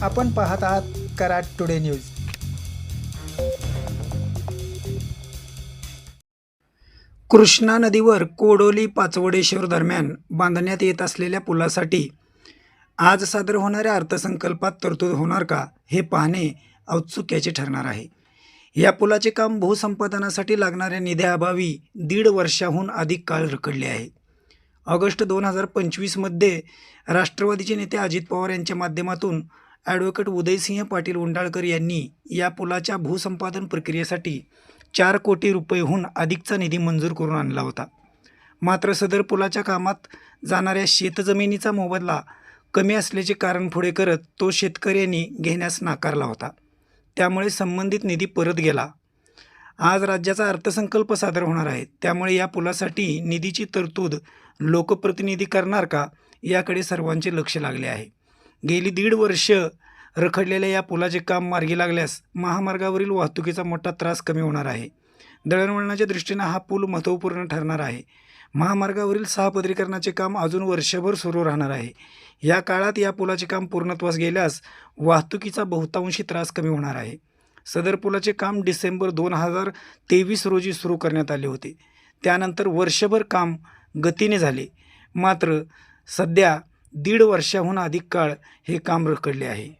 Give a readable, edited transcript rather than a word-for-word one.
आपण पाहत आहात कराड टुडे न्यूज. कृष्णा नदीवर कोडोली पाचवडेश्वर दरम्यान बांधण्यात येत असलेल्या पुलासाठी आज सादर होणाऱ्या अर्थसंकल्पात तरतूद होणार का, हे पाहणे औत्सुक्याचे ठरणार आहे. या पुलाचे काम भूसंपादनासाठी लागणाऱ्या निधीअभावी 1.5 वर्षाहून अधिक काळ रखडले आहे. ऑगस्ट 2025मध्ये राष्ट्रवादीचे नेते अजित पवार यांच्या माध्यमातून ॲडव्होकेट उदयसिंह पाटील उंडाळकर यांनी या पुलाच्या भूसंपादन प्रक्रियेसाठी 4 कोटी रुपयेहून अधिकचा निधी मंजूर करून आणला होता. मात्र सदर पुलाच्या कामात जाणाऱ्या शेतजमिनीचा मोबदला कमी असल्याचे कारण पुढे करत तो शेतकऱ्यांनी घेण्यास नाकारला होता. त्यामुळे संबंधित निधी परत गेला. आज राज्याचा अर्थसंकल्प सादर होणार आहे. त्यामुळे या पुलासाठी निधीची तरतूद लोकप्रतिनिधी करणार का, याकडे सर्वांचे लक्ष लागले आहे. गेली 1.5 वर्ष रखडलेल्या या पुलाचे काम मार्गी लागल्यास महामार्गावरील वाहतुकीचा मोठा त्रास कमी होणार आहे. दळणवळणाच्या दृष्टीने हा पूल महत्त्वपूर्ण ठरणार आहे. महामार्गावरील 6 पदरीकरणाचे काम अजून वर्षभर सुरू राहणार आहे. या काळात या पुलाचे काम पूर्णत्वास गेल्यास वाहतुकीचा बहुतांशी त्रास कमी होणार आहे. सदर पुलाचे काम डिसेंबर 2023 रोजी सुरू करण्यात आले होते. त्यानंतर वर्षभर काम गतीने झाले. मात्र सध्या 1.5 वर्षाहून अधिक काळ हे काम रखडले आहे.